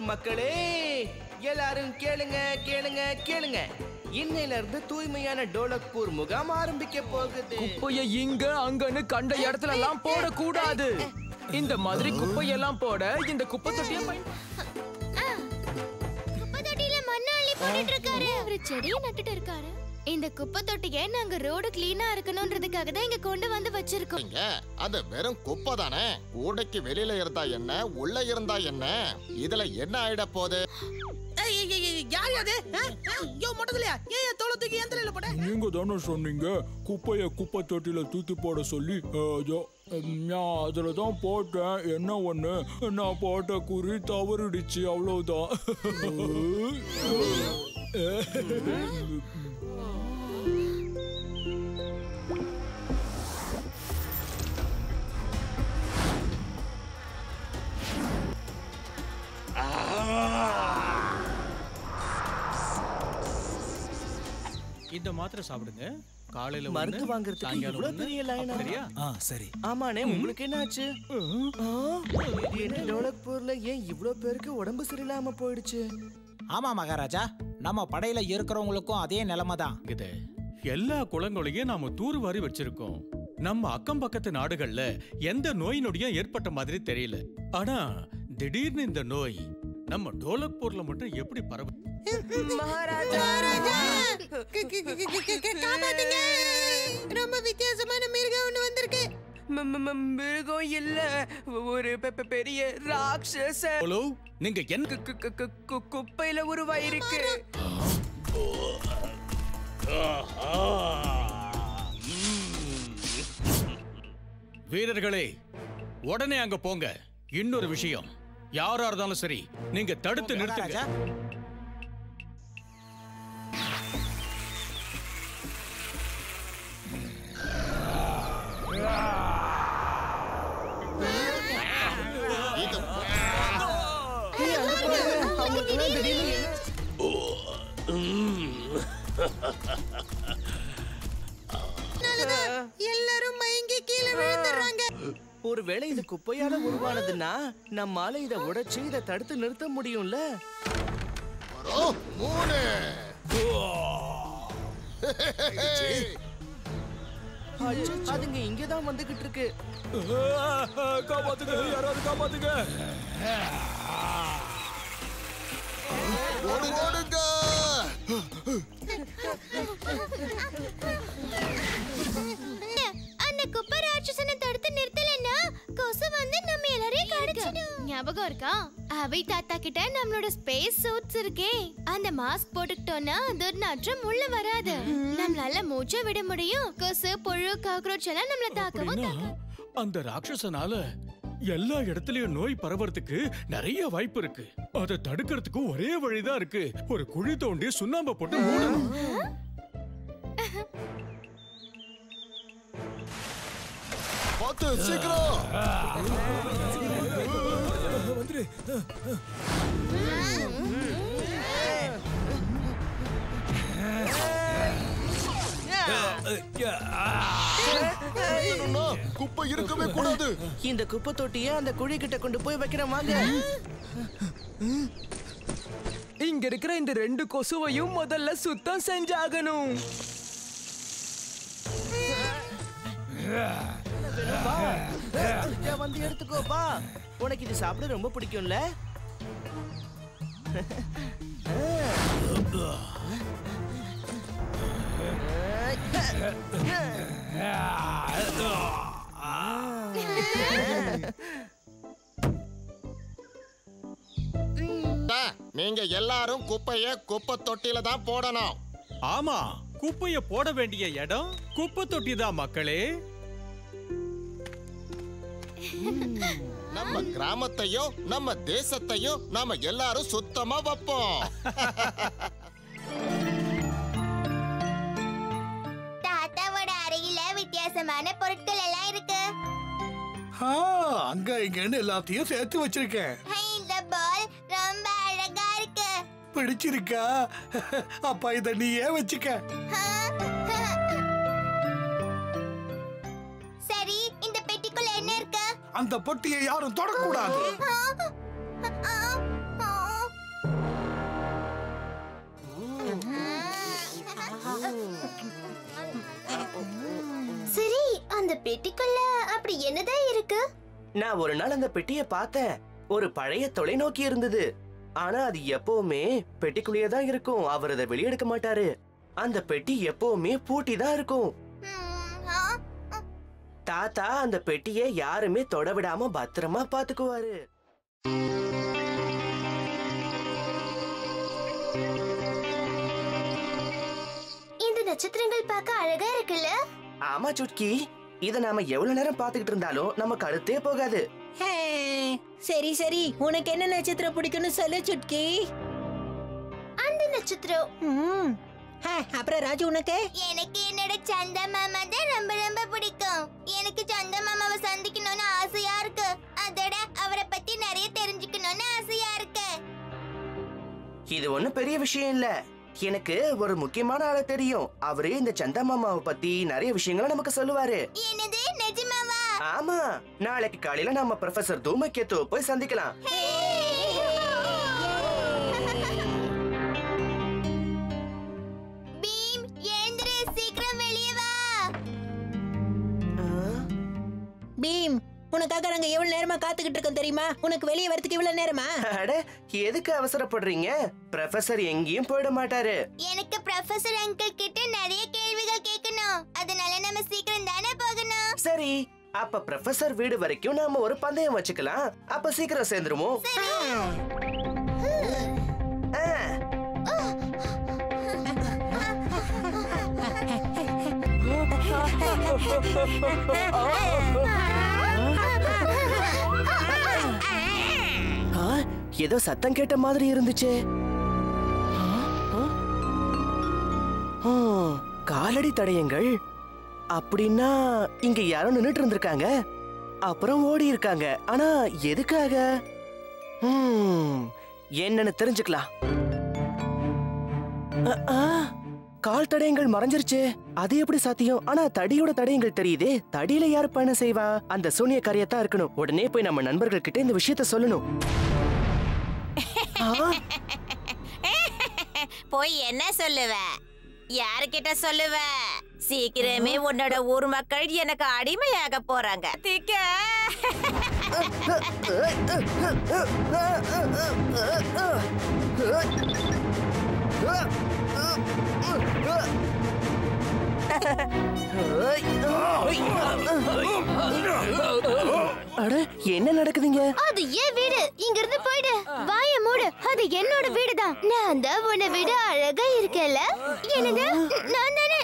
மக்களே, எல்லாரும் கேளுங்க கேளுங்க கேளுங்க. இன்னையில இருந்து தூய்மையான டோலக்பூர் முகாம் ஆரம்பிக்க போகுது. குப்பையை இங்க அங்கன்னு கண்ட இடத்துல எல்லாம் போடக்கூடாது. இந்த மாதிரி குப்பையெல்லாம் போட இந்த குப்பை தொட்டியை குப்பை தொட்டியில மண்ணை அள்ளி போட்டுட்டு இருக்காரு. அவரு செடியை நட்டுட்டு இருக்காரு. இந்த குப்பை தொட்டியை நாங்க ரோடு கிளீனா இருக்கணும்ன்றதுக்காக தான் இங்க கொண்டு வந்து வச்சிருக்கோம். அது வெறும் குப்பை தானே. கூடைக்கு வெளியில இருந்தா என்ன, உள்ள இருந்தா என்ன, இதுல என்ன ஆயிட போகுது? நீங்க தானே சொன்னீங்க குப்பைய குப்பை தொட்டில தூக்கி போட சொல்லி. நான் அதுலதான் போட்டேன். என்ன ஒண்ணு, நான் போட்ட குறி தவறிடுச்சு, அவ்வளவுதான். இந்த மாத்திரை சாப்பிடுங்க. காலையில மருந்து வாங்குறதுக்கு இவ்வளவு பெரிய லைனா? சரியா? சரி. ஆமாண்ணே, உங்களுக்கு என்ன ஆச்சு? என்ன டோலக்பூர்ல ஏன் இவ்வளவு பேருக்கு உடம்பு சரியில்லாம போயிடுச்சு? ஆமா மகாராஜா, நம்ம படையில இருக்கிறவங்களுக்கும் அதே நிலைமை தான். எல்லா குளங்களையும் நாம தூர்வாரி வச்சிருக்கோம். நம்ம அக்கம் பக்கத்து நாடுகள்ல எந்த நோய் நொடியும் ஏற்பட்ட மாதிரி தெரியல. ஆனா திடீர்னு இந்த நோய் நம்ம டோலக்பூர்ல மட்டும் எப்படி பரவு? மகாராஜா, ரொம்ப வித்தியாசமான மிருகம் ஒண்ணு வந்திருக்கு. மிருகம் இல்ல, ஒரு பெரிய ராட்சச. நீங்க என்ன குப்பையில உருவாயிருக்கு. வீரர்களே, உடனே அங்க போங்க. இன்னொரு விஷயம், யாரா இருந்தாலும் சரி நீங்க தடுத்து நிறுத்துங்க. எல்லாரும் மயங்கி கீழே விழுந்துறாங்க. ஒருவேளை இது குப்பையால உருவானதுன்னா நம்மால இதை உடைச்சு இதை தடுத்து நிறுத்த முடியும்ல. அதுங்க இங்கதான் வந்துகிட்டு இருக்கு. காப்பாத்துங்க, யாராவது காப்பாத்துங்க. ஓடுங்க. அந்த குப்பை ராட்சசனை தடுத்து நிறுத்தலன்னா கொசு வந்து நம்ம எல்லாரையும் கடிச்சிடும். ஞாபகம் இருக்கா? அவை தாத்தா கிட்ட நம்மளோட ஸ்பேஸ் சூட்ஸ் இருக்கே, அந்த மாஸ்க் போட்டுக்கிட்டோம்னா துர்நாற்றம் உள்ள வராது. நம்மளால மூச்சை விட முடியும். கொசு, புழு, காக்ரோச் எல்லாம் நம்மள தாக்கவும். அந்த ராட்சசனால எல்லா இடத்துலயும் நோய் பரவறதுக்கு நிறைய வாய்ப்பு இருக்கு. அதை தடுக்கிறதுக்கு ஒரே வழிதான் இருக்கு. ஒரு குழி தோண்டி சுண்ணாம்பு போட்டு மூடணும். பார்த்து சீக்கிரம் வந்துரு. குப்பை இருக்கவே கூடாது. இந்த குப்பை தொட்டியை அந்த குழி கிட்ட கொண்டு போய் வைக்கிறேன், வாங்க. இங்க இருக்கிற இந்த 2 கொசுவையும் முதல்ல சுத்தம் செஞ்சாகணும். வந்து எடுத்துக்கோப்பா, உனக்கு இது சாப்பிட ரொம்ப பிடிக்கும்ல. நீங்க எல்லாரும் குப்பைய குப்பை தொட்டில தான் போடணும். ஆமா, குப்பைய போட வேண்டிய இடம் குப்பை தொட்டி தான் மக்களே. நம்ம கிராமத்தையும் நம்ம தேசத்தையும் நாம எல்லாரும் சுத்தமா வைப்போம். தாத்தாவோட அறையில வித்தியாசமான பொருட்கள் எல்லாம் இருக்கு. அங்க இங்கன்னு எல்லாத்தையும் சேர்த்து வச்சிருக்கேன். இந்த பால் ரொம்ப அழகா இருக்கு. பிடிச்சிருக்கா? அப்பா இத நீயே வச்சுக்க. சரி, இந்த பெட்டிக்குள்ள என்ன இருக்கு? அந்த பொட்டியை யாரும் தொடக்கூடாது. அந்த பெட்டிக்குள்ள அப்படி என்னதான் இருக்கு? நான் ஒரு நாள் அந்த பெட்டியை பார்த்தேன். ஒரு பழைய தொலைநோக்கி இருந்தது. ஆனா அது எப்பவுமே பெட்டிக்குள்ளேயே தான் இருக்கும். அவர் அதை வெளியெடுக்க மாட்டாரு. அந்த பெட்டி எப்பவுமே பூட்டி தான் இருக்கும். தாத்தா அந்த பெட்டியை யாருமே தொட விடாம பத்திரமா பாத்துக்குவாரு. இந்த நட்சத்திரங்கள் பார்க்க அழகா இருக்குல்ல? ஆமா சுட்கி, இத நாம எவ்வளவு நேரம் பாத்துக்கிட்டு இருந்தாலும் நமக்கு அடுத்தே போகாது. சரி சரி, உனக்கு என்ன நட்சத்திரம் பிடிக்கும்னு சொல்லு சுட்கி. அந்த நட்சத்திரம். அப்புறம் ராஜு உனக்கு? எனக்கு என்னோட சந்தா மாமா தான் ரொம்ப ரொம்ப பிடிக்கும். எனக்கு சந்தா மாமாவை சந்திக்கணும்னு ஆசையா இருக்கு. அதோட அவரை பத்தி நிறைய தெரிஞ்சுக்கணும்னு ஆசையா இருக்கு. இது ஒண்ணும் பெரிய விஷயம் இல்ல. எனக்கு ஒரு முக்கியமான ஆளு தெரியும். அவரே இந்த சந்தா மாமாவை பத்தி நிறைய விஷயங்களை நமக்கு சொல்லுவாரு. என்னது, நிஜமாவா? ஆமா, நாளைக்கு காலையில நம்ம ப்ரொஃபசர் தூமகேத்துவை போய் சந்திக்கலாம். பீம், எழுந்திரு, சீக்கிரம் வெளியே வா. பீம், உனக்காக நாங்க எவ்வளவு நேரமா காத்துக்கிட்டு இருக்கோம் தெரியுமா? உனக்கு வெளியே வரதுக்கு இவ்வளவு நேரமா? அட, எதுக்கு அவசரப்படுறீங்க? ப்ரொஃபசர் எங்கேயும் போயிட மாட்டாரு. எனக்கு ப்ரொஃபசர் அங்கிள் கிட்ட நிறைய கேள்விகள் கேட்கணும். அதனால நம்ம சீக்கிரம் தானே போகணும். சரி, அப்ப ப்ரொஃபசர் வீடு வரைக்கும் நாம ஒரு பந்தயம் வச்சுக்கலாம். அப்ப சீக்கிரம் சேர்ந்துருமோ? ஏதோ சத்தம் கேட்ட மாதிரி இருந்துச்சு. காலடி தடயங்கள் அப்படின்னா இங்க யாரோ நின்னுட்டு இருந்திருக்காங்க, அப்புறம் ஓடி இருக்காங்க. ஆனா எதுக்காக? என்னன்னு தெரிஞ்சுக்கலாம். கால் தடயங்கள் மறைஞ்சிருச்சு. அது எப்படி சாத்தியம்? ஆனா தடியோட தடயங்கள் தெரியுதே. தடியில யாரு பயணம் செய்வா? அந்த சூனியக்காரியத்தான் இருக்கணும். உடனே போய் நம்ம நண்பர்கள் கிட்ட இந்த விஷயத்த சொல்லணும். போய் என்ன சொல்லுவ? யாருக்கிட்ட சொல்லுவ? சீக்கிரமே உன்னோட ஊர் மக்கள் எனக்கு அடிமையாக போறாங்க. அட, என்ன நடக்குதுங்க? அது ஏன் வீடு. இங்க இருந்து போயிடு. வாய மூடு. அது என்னோட வீடுதான். நான் தான் உன்னை விட அழகா இருக்கேன்ல. என்னது, நான் தானே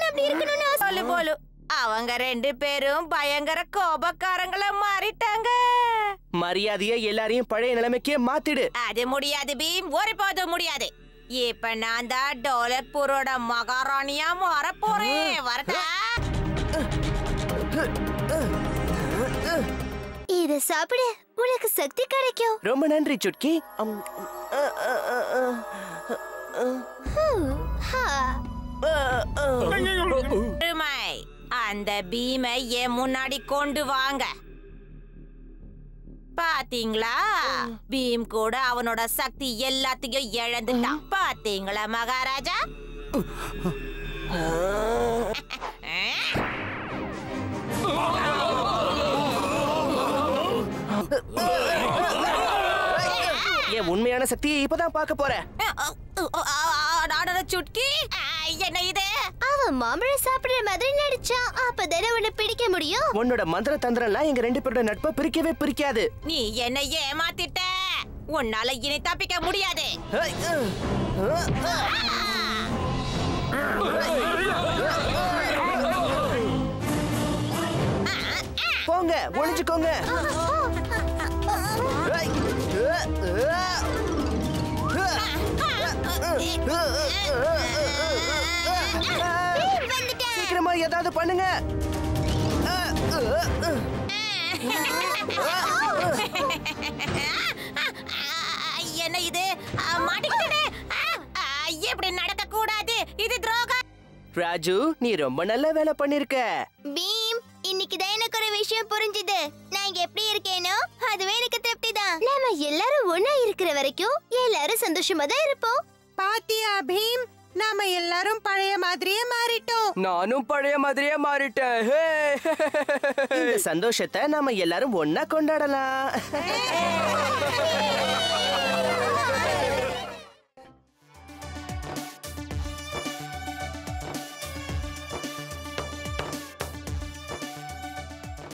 அப்படி இருக்கணும்னு சொல்லு போலு. அவங்க ரெண்டு பேரும் பயங்கர கோபக்காரங்களா மாறிட்டாங்க. மரியாதையா எல்லாரையும் பழைய நிலைமைக்கே மாத்திடு. அது முடியாது பீம், ஒருபோதும் முடியாது. இப்ப நான் தான் டோலக்பூரோட மகாராணியா மாற போறேன். வரட்டா? இத சாப்பிடு, உனக்கு சக்தி கிடைக்கும். ரொம்ப நன்றி சுட்கி. அந்த பீமை என் முன்னாடி கொண்டு வாங்க. பாத்தீங்களா, பீம் கூட அவனோட சக்தி எல்லாத்தையும் இழந்துட்டான். பாத்தீங்களா மகாராஜா? என் உண்மையான சக்தியை இப்பதான் பார்க்க போறேன். சுட்கி, என்ன இது? அவன் மாம்பழம் சாப்பிடுற மாதிரி நடிச்சான். அப்பதானே உன்னை பிடிக்க முடியும். உன்னோட மந்திர தந்திரம்லாம் எங்க ரெண்டு பேரோட நட்பை பிரிக்கவே பிரிக்காது. நீ என்ன ஏமாத்திட்ட. உன்னால இனி தப்பிக்க முடியாது. போங்க, ஒளிஞ்சுக்கோங்க. சீக்கிரமா ஏதாவது பண்ணுங்க. என்ன இது? மாட்டிக்கிட்டே. இப்படி நடக்க கூடாது. இது துரோகம். ராஜு, நீ ரொம்ப நல்ல வேலை பண்ணிருக்க. பீம், இன்னைக்குதான் எனக்கு ஒரு விஷயம் புரிஞ்சுது. நான் எப்படி இருக்கேனோ அதுவே எனக்கு திருப்தி தான். நாம எல்லாரும் ஒண்ணா இருக்கிற வரைக்கும் எல்லாரும் சந்தோஷமா தான் இருப்போம். பாத்தியா பீம், நாம எல்லாரும் பழைய மாதிரியே மாறிட்டோம். நானும் பழைய மாதிரியே மாறிட்டேன். ஹே! இந்த சந்தோஷத்தை நாம எல்லாரும் ஒன்னா கொண்டாடலாம்.